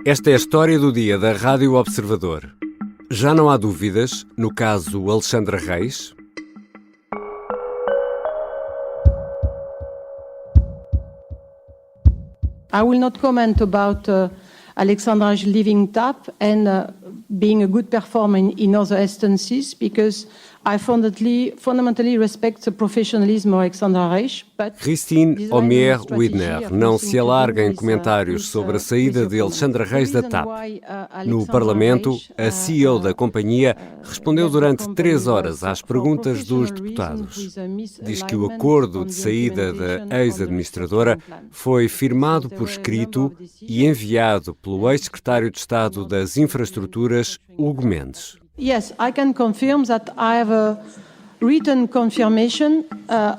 Esta é a história do dia da Rádio Observador. Já não há dúvidas, no caso Alexandra Reis. I will not comment about Alexandra Reis leaving TAP and being a good performer in other instances because I fundamentally respect the professionalism of Alexandra Reis. Christine Omier-Widner não se alarga em comentários sobre a saída de Alexandra Reis da TAP. No Parlamento, a CEO da companhia respondeu durante 3 horas às perguntas dos deputados. Diz que o acordo de saída da ex-administradora foi firmado por escrito e enviado pelo ex-secretário de Estado das Infraestruturas, Hugo Mendes. Yes, I can confirm that I have a written confirmation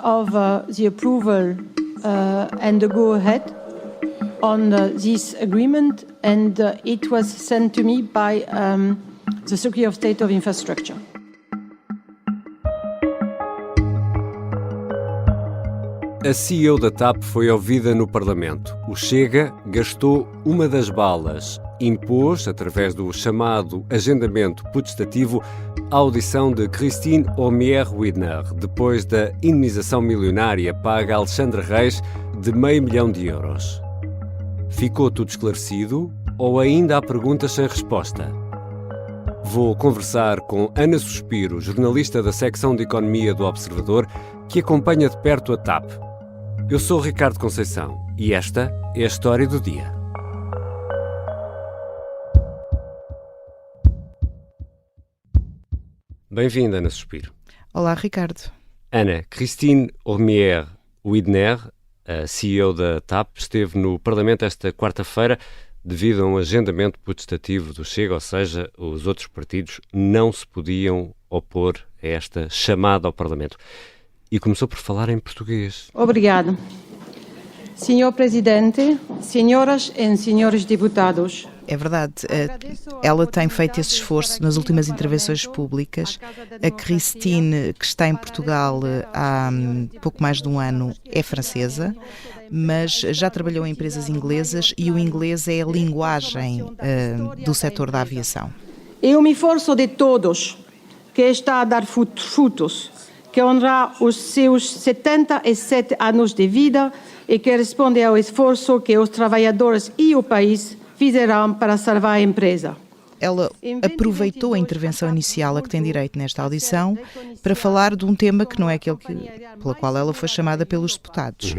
of the approval and the go-ahead on this agreement, and it was sent to me by the Secretary of State of Infrastructure. A CEO da TAP foi ouvida no Parlamento. O Chega gastou uma das balas. Impôs, através do chamado agendamento putestativo, a audição de Christine Omier-Widner, depois da indemnização milionária paga a Alexandra Reis de €500 mil. Ficou tudo esclarecido ou ainda há perguntas sem resposta? Vou conversar com Ana Suspiro, jornalista da secção de Economia do Observador, que acompanha de perto a TAP. Eu sou Ricardo Conceição e esta é a história do dia. Bem-vinda, Ana Suspiro. Olá, Ricardo. Ana, Christine Omier-Widner, a CEO da TAP, esteve no Parlamento esta quarta-feira devido a um agendamento putestativo do Chega, ou seja, os outros partidos não se podiam opor a esta chamada ao Parlamento. E começou por falar em português. Obrigado. Senhor Presidente, senhoras e senhores deputados. É verdade, ela tem feito esse esforço nas últimas intervenções públicas. A Christine, que está em Portugal há pouco mais de um ano, é francesa, mas já trabalhou em empresas inglesas e o inglês é a linguagem do setor da aviação. É um esforço de todos que está a dar frutos, que honra os seus 77 anos de vida e que responde ao esforço que os trabalhadores e o país fizeram para salvar a empresa. Ela aproveitou a intervenção inicial a que tem direito nesta audição para falar de um tema que não é aquele pela qual ela foi chamada pelos deputados.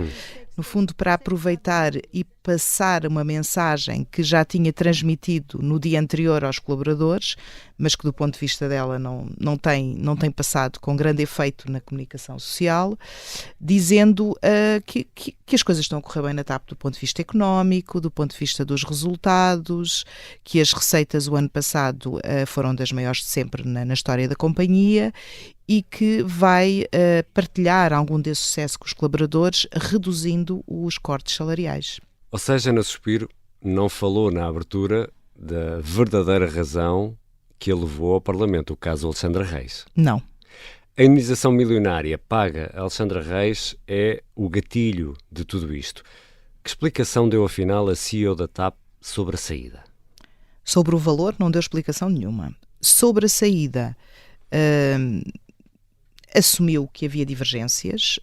No fundo, para aproveitar e passar uma mensagem que já tinha transmitido no dia anterior aos colaboradores, mas que do ponto de vista dela não tem passado com grande efeito na comunicação social, dizendo que as coisas estão a correr bem na TAP do ponto de vista económico, do ponto de vista dos resultados, que as receitas o ano passado foram das maiores de sempre na história da companhia e que vai partilhar algum desse sucesso com os colaboradores, reduzindo os cortes salariais. Ou seja, Ana Suspiro não falou na abertura da verdadeira razão que a levou ao Parlamento, o caso Alexandra Reis. Não. A indemnização milionária paga a Alexandra Reis é o gatilho de tudo isto. Que explicação deu afinal a CEO da TAP sobre a saída? Sobre o valor não deu explicação nenhuma. Sobre a saída, assumiu que havia divergências,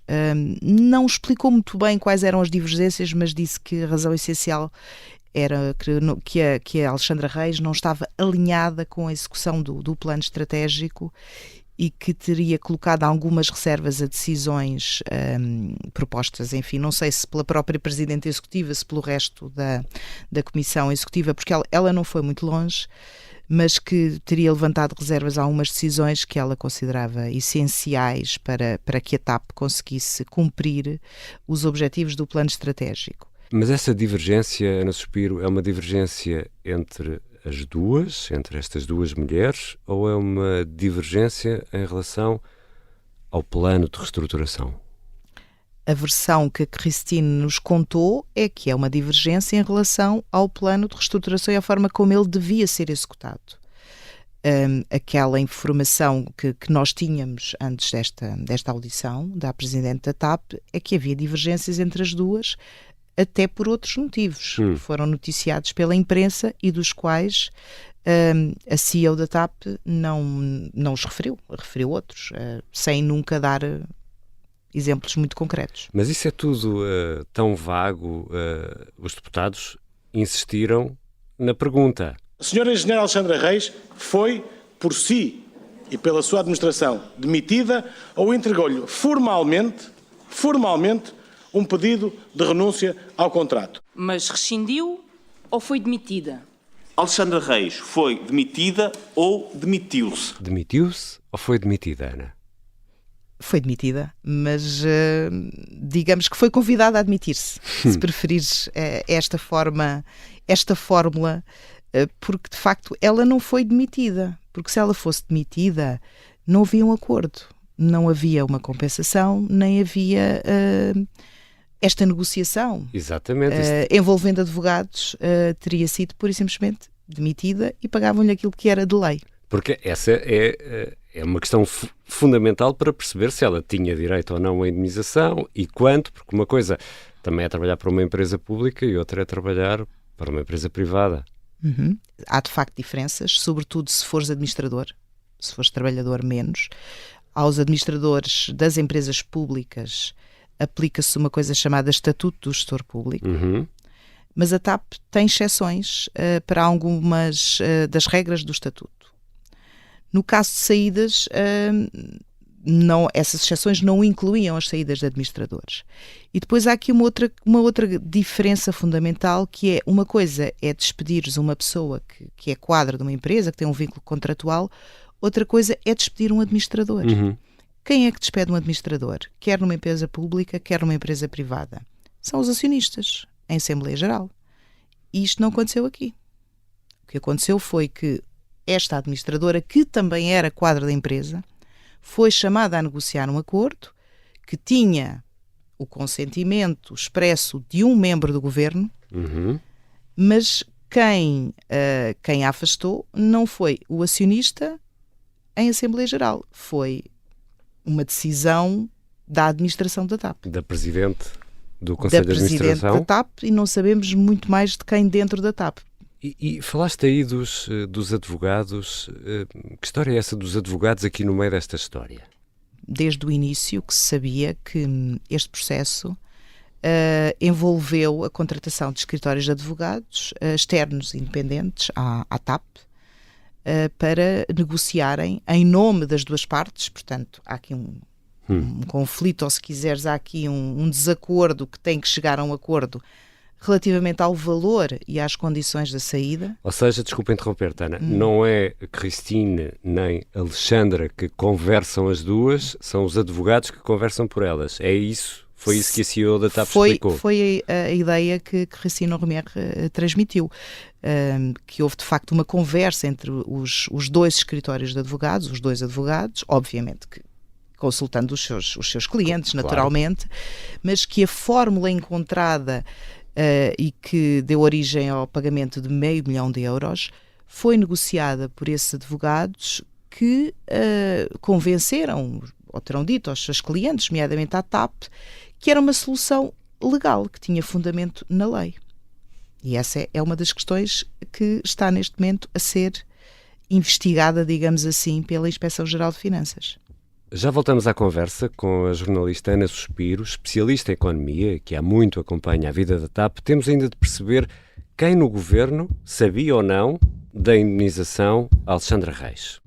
não explicou muito bem quais eram as divergências, mas disse que a razão essencial era que a Alexandra Reis não estava alinhada com a execução do plano estratégico e que teria colocado algumas reservas a decisões propostas, enfim, não sei se pela própria Presidente Executiva, se pelo resto da Comissão Executiva, porque ela não foi muito longe, mas que teria levantado reservas a algumas decisões que ela considerava essenciais para que a TAP conseguisse cumprir os objetivos do plano estratégico. Mas essa divergência, Ana Suspiro, é uma divergência entre as duas, entre estas duas mulheres, ou é uma divergência em relação ao plano de reestruturação? A versão que a Christine nos contou é que é uma divergência em relação ao plano de reestruturação e à forma como ele devia ser executado. Aquela informação que nós tínhamos antes desta audição da Presidente da TAP é que havia divergências entre as duas. até por outros motivos que foram noticiados pela imprensa e dos quais a CEO da TAP não os referiu outros, sem nunca dar exemplos muito concretos. Mas isso é tudo tão vago. Os deputados insistiram na pergunta. A senhora engenheira Alexandra Reis foi, por si e pela sua administração, demitida ou entregou-lhe formalmente um pedido de renúncia ao contrato? Mas rescindiu ou foi demitida? Alexandra Reis foi demitida ou demitiu-se? Demitiu-se ou foi demitida, Ana? Foi demitida, mas digamos que foi convidada a admitir-se, se preferires esta fórmula, porque de facto ela não foi demitida, porque se ela fosse demitida não havia um acordo, não havia uma compensação, nem havia esta negociação. Exatamente. Envolvendo advogados, teria sido pura e simplesmente demitida e pagavam-lhe aquilo que era de lei. Porque essa é uma questão fundamental para perceber se ela tinha direito ou não à indemnização e quanto, porque uma coisa também é trabalhar para uma empresa pública e outra é trabalhar para uma empresa privada. Há de facto diferenças, sobretudo se fores administrador, se fores trabalhador menos. Aos administradores das empresas públicas aplica-se uma coisa chamada Estatuto do Gestor Público, mas a TAP tem exceções para algumas das regras do Estatuto. No caso de saídas, essas exceções não incluíam as saídas de administradores. E depois há aqui uma outra diferença fundamental, que é, uma coisa é despedires uma pessoa que é quadra de uma empresa, que tem um vínculo contratual, outra coisa é despedir um administrador. Quem é que despede um administrador? Quer numa empresa pública, quer numa empresa privada. São os acionistas, em Assembleia Geral. E isto não aconteceu aqui. O que aconteceu foi que esta administradora, que também era quadra da empresa, foi chamada a negociar um acordo que tinha o consentimento expresso de um membro do governo, mas quem a afastou não foi o acionista em Assembleia Geral, foi uma decisão da administração da TAP. Da Presidente do Conselho de Administração. Da Presidente da TAP, e não sabemos muito mais de quem dentro da TAP. E falaste aí dos advogados. Que história é essa dos advogados aqui no meio desta história? Desde o início que se sabia que este processo envolveu a contratação de escritórios de advogados externos independentes à TAP para negociarem em nome das duas partes. Portanto, há aqui um conflito, ou se quiseres, há aqui um desacordo que tem que chegar a um acordo relativamente ao valor e às condições da saída. Ou seja, desculpa interromper-te, Ana, não é Cristine nem Alexandra que conversam as duas, são os advogados que conversam por elas. É isso? Foi isso que a CEO da TAP explicou? Foi a ideia que Christine Romer transmitiu, que houve de facto uma conversa entre os dois escritórios de advogados, os dois advogados, obviamente que consultando os seus clientes, claro, naturalmente, mas que a fórmula encontrada e que deu origem ao pagamento de €500 mil foi negociada por esses advogados que convenceram, ou terão dito aos seus clientes, nomeadamente à TAP, que era uma solução legal, que tinha fundamento na lei. E essa é uma das questões que está neste momento a ser investigada, digamos assim, pela Inspeção-Geral de Finanças. Já voltamos à conversa com a jornalista Ana Suspiro, especialista em economia, que há muito acompanha a vida da TAP. Temos ainda de perceber quem no governo sabia ou não da indemnização a Alexandra Reis.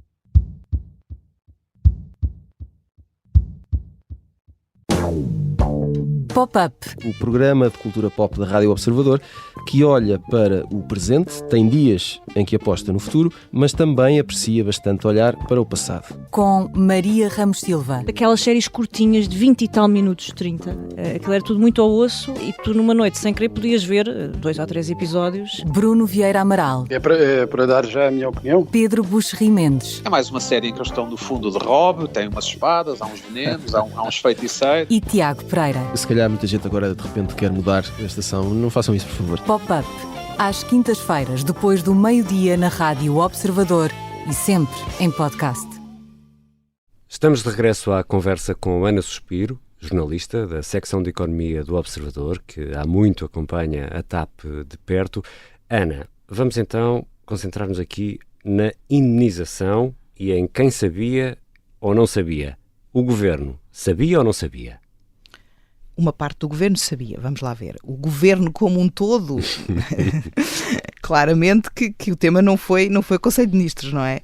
Pop-up, o programa de cultura pop da Rádio Observador, que olha para o presente, tem dias em que aposta no futuro, mas também aprecia bastante olhar para o passado. Com Maria Ramos Silva. Aquelas séries curtinhas de 20 e tal minutos, 30. Aquilo era tudo muito ao osso e tu numa noite sem querer podias ver 2 ou 3 episódios. Bruno Vieira Amaral. É para dar já a minha opinião. Pedro Buxerri Mendes. É mais uma série em que eles estão no fundo de Rob, tem umas espadas, há uns venenos, há uns feiticeiros. E Tiago Pereira. Se calhar muita gente agora de repente quer mudar a estação. Não façam isso, por favor. Pop-up, às quintas-feiras, depois do meio-dia, na Rádio Observador e sempre em podcast. Estamos de regresso à conversa com Ana Suspiro, jornalista da secção de Economia do Observador, que há muito acompanha a TAP de perto. Ana, vamos então concentrar-nos aqui na indenização e em quem sabia ou não sabia. O Governo sabia ou não sabia? Uma parte do Governo sabia, vamos lá ver. O Governo como um todo, claramente que o tema não foi Conselho de Ministros, não é?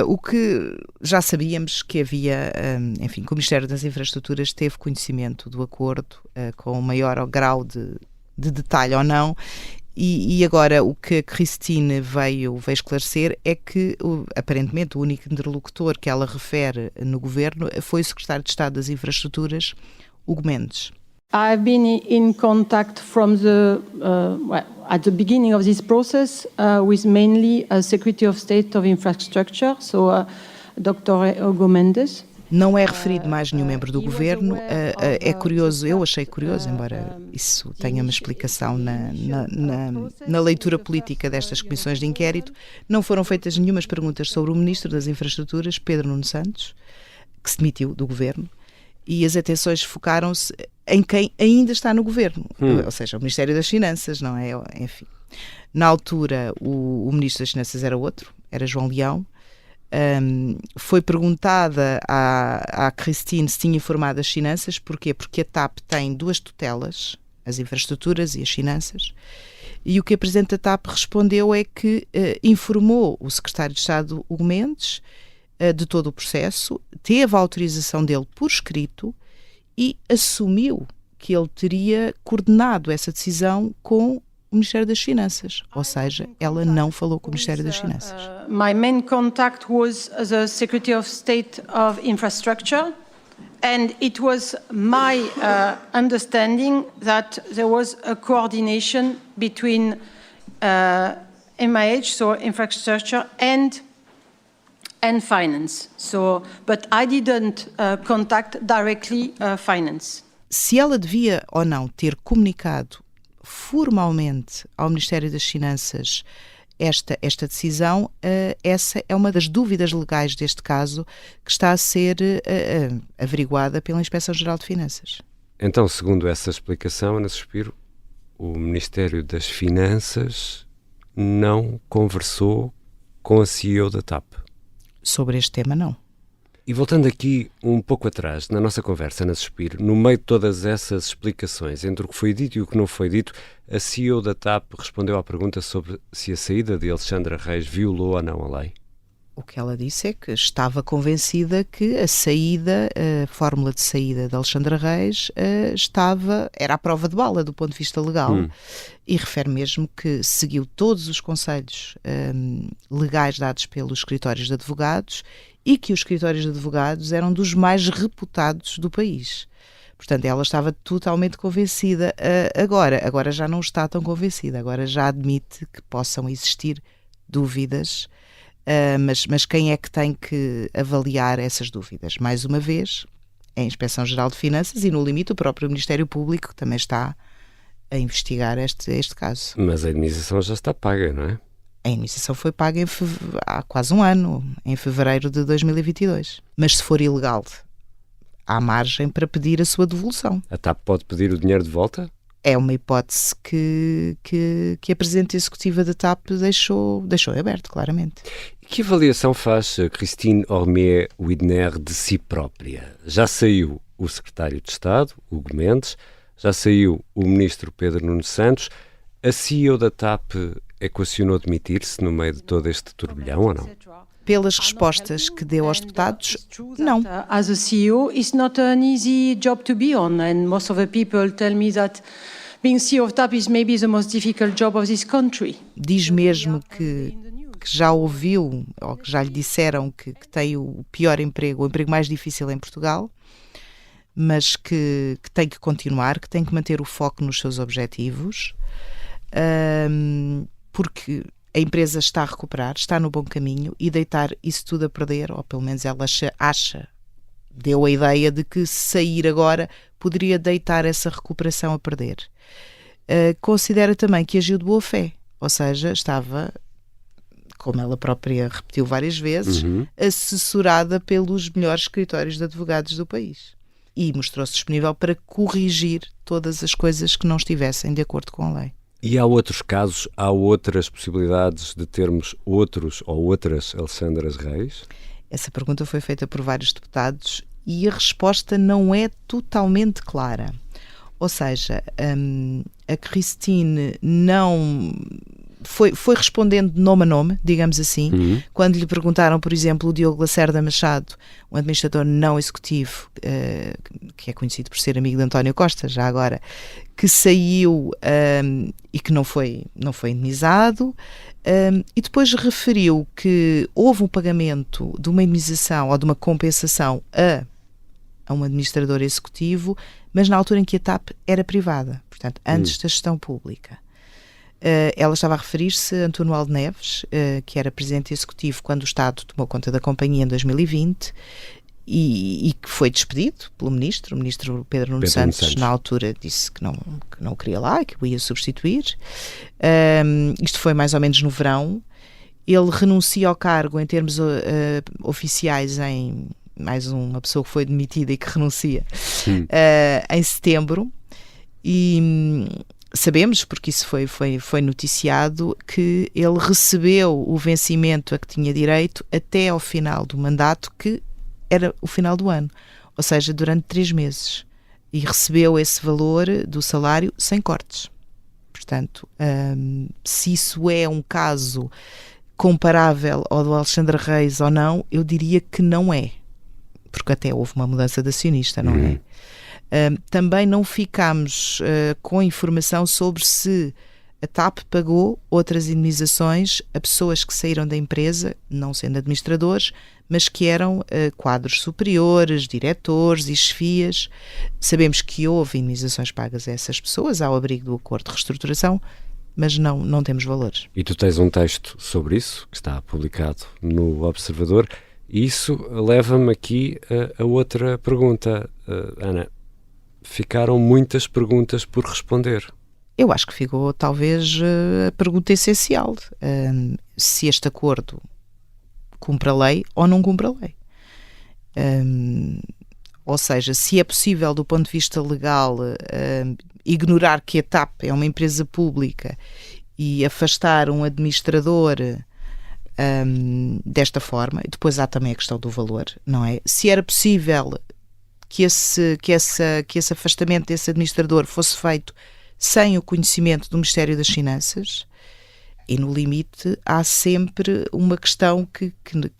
O que já sabíamos que havia, enfim, que o Ministério das Infraestruturas teve conhecimento do acordo com o maior grau de detalhe ou não, e agora o que a Christine veio esclarecer é que, aparentemente, o único interlocutor que ela refere no Governo foi o Secretário de Estado das Infraestruturas, Hugo Mendes. I've been in contact from at the beginning of this process with mainly a Secretary of State of Infrastructure, so Dr. Hugo Mendes. Não é referido mais nenhum membro do Governo. É curioso, eu achei curioso, embora isso tenha uma explicação na leitura política destas comissões de inquérito, não foram feitas nenhumas perguntas sobre o Ministro das Infraestruturas, Pedro Nuno Santos, que se demitiu do Governo, e as atenções focaram-se em quem ainda está no Governo, ou seja, o Ministério das Finanças, não é? Enfim, na altura o Ministro das Finanças era outro, era João Leão. Foi perguntada à Christine se tinha informado as finanças. Porquê? Porque a TAP tem duas tutelas, as infraestruturas e as finanças, e o que a Presidente da TAP respondeu é que informou o Secretário de Estado, Hugo Mendes, de todo o processo, teve a autorização dele por escrito e assumiu que ele teria coordenado essa decisão com o Ministério das Finanças, ou seja, ela não falou com o Ministério das Finanças. My main contact was the Secretary of State of Infrastructure, and it was my understanding that there was a coordination between MIH, so infrastructure, and finance. So, but I didn't contact directly finance. Se ela devia ou não ter comunicado formalmente ao Ministério das Finanças esta decisão, essa é uma das dúvidas legais deste caso que está a ser averiguada pela Inspeção-Geral de Finanças. Então, segundo essa explicação, Ana Suspiro, o Ministério das Finanças não conversou com a CEO da TAP? Sobre este tema, não. E voltando aqui um pouco atrás, na nossa conversa, Ana Suspiro, no meio de todas essas explicações, entre o que foi dito e o que não foi dito, a CEO da TAP respondeu à pergunta sobre se a saída de Alexandra Reis violou ou não a lei. O que ela disse é que estava convencida que a fórmula de saída de Alexandra Reis era a prova de bala do ponto de vista legal, e refere mesmo que seguiu todos os conselhos legais dados pelos escritórios de advogados e que os escritórios de advogados eram dos mais reputados do país. Portanto, ela estava totalmente convencida. Agora já não está tão convencida, agora já admite que possam existir dúvidas. Mas quem é que tem que avaliar essas dúvidas? Mais uma vez, é a Inspeção-Geral de Finanças e, no limite, o próprio Ministério Público, que também está a investigar este caso. Mas a indenização já está paga, não é? A indenização foi paga há quase um ano, em fevereiro de 2022. Mas se for ilegal, há margem para pedir a sua devolução. A TAP pode pedir o dinheiro de volta? É uma hipótese que a Presidente Executiva da TAP deixou aberto, claramente. E que avaliação faz Christine Hormier-Widner de si própria? Já saiu o Secretário de Estado, Hugo Mendes, já saiu o Ministro Pedro Nuno Santos. A CEO da TAP equacionou demitir-se no meio de todo este turbilhão ou não? Pelas respostas que deu aos deputados, não. As a CEO, it's not an easy job to be on, and most of the people tell me that being CEO of TAP is maybe the most difficult job of this country. Diz mesmo que já ouviu, ou que já lhe disseram que tem o pior emprego, o emprego mais difícil em Portugal, mas que tem que continuar, que tem que manter o foco nos seus objetivos, porque a empresa está a recuperar, está no bom caminho, e deitar isso tudo a perder, ou pelo menos ela deu a ideia de que sair agora poderia deitar essa recuperação a perder. Considera também que agiu de boa fé, ou seja, estava, como ela própria repetiu várias vezes, assessorada pelos melhores escritórios de advogados do país. e mostrou-se disponível para corrigir todas as coisas que não estivessem de acordo com a lei. E há outros casos, há outras possibilidades de termos outros ou outras Alexandras Reis? Essa pergunta foi feita por vários deputados e a resposta não é totalmente clara. Ou seja, a Christine não... Foi respondendo de nome a nome, digamos assim, quando lhe perguntaram, por exemplo, o Diogo Lacerda Machado, um administrador não executivo, que é conhecido por ser amigo de António Costa, já agora, que saiu e que não foi indenizado, e depois referiu que houve um pagamento de uma indenização ou de uma compensação a um administrador executivo, mas na altura em que a TAP era privada, portanto, antes da gestão pública. Ela estava a referir-se a António Aldo Neves, que era presidente executivo quando o Estado tomou conta da companhia em 2020 e que foi despedido pelo ministro. O ministro Pedro Nuno Santos, na altura, disse que não queria lá, que o ia substituir. Isto foi mais ou menos no verão. Ele renuncia ao cargo em termos oficiais em... mais uma pessoa que foi demitida e que renuncia em setembro. E... sabemos, porque isso foi noticiado, que ele recebeu o vencimento a que tinha direito até ao final do mandato, que era o final do ano, ou seja, durante 3 meses. E recebeu esse valor do salário sem cortes. Portanto, se isso é um caso comparável ao do Alexandre Reis ou não, eu diria que não é. Porque até houve uma mudança de acionista, não é? Também não ficámos com informação sobre se a TAP pagou outras indemnizações a pessoas que saíram da empresa, não sendo administradores, mas que eram quadros superiores, diretores e chefias. Sabemos que houve indemnizações pagas a essas pessoas ao abrigo do acordo de reestruturação, mas não temos valores. E tu tens um texto sobre isso, que está publicado no Observador, e isso leva-me aqui a outra pergunta, Ana. Ficaram muitas perguntas por responder. Eu acho que ficou talvez a pergunta essencial. Se este acordo cumpre a lei ou não cumpre a lei. Ou seja, se é possível do ponto de vista legal ignorar que a TAP é uma empresa pública e afastar um administrador desta forma. E depois há também a questão do valor, não é? Se era possível que esse afastamento desse administrador fosse feito sem o conhecimento do Ministério das Finanças, e no limite há sempre uma questão que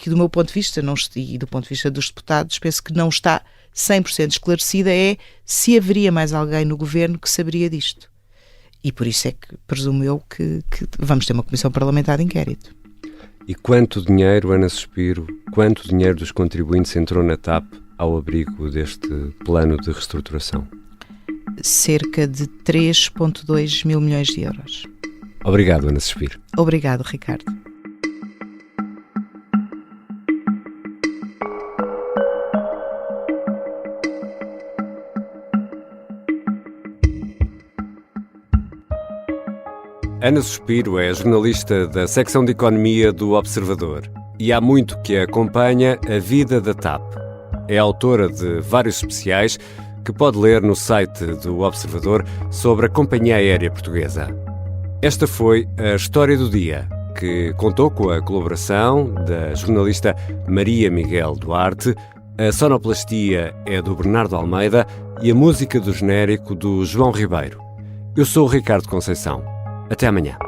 do meu ponto de vista e do ponto de vista dos deputados, penso que não está 100% esclarecida, é se haveria mais alguém no governo que saberia disto. E por isso é que presumo eu que vamos ter uma comissão parlamentar de inquérito. E quanto dinheiro, Ana Suspiro, quanto dinheiro dos contribuintes entrou na TAP ao abrigo deste plano de reestruturação? Cerca de 3,2 mil milhões de euros. Obrigado, Ana Suspiro. Obrigado, Ricardo. Ana Suspiro é jornalista da secção de Economia do Observador e há muito que acompanha a vida da TAP. É autora de vários especiais que pode ler no site do Observador sobre a companhia aérea portuguesa. Esta foi a História do Dia, que contou com a colaboração da jornalista Maria Miguel Duarte, a sonoplastia é do Bernardo Almeida e a música do genérico do João Ribeiro. Eu sou o Ricardo Conceição. Até amanhã.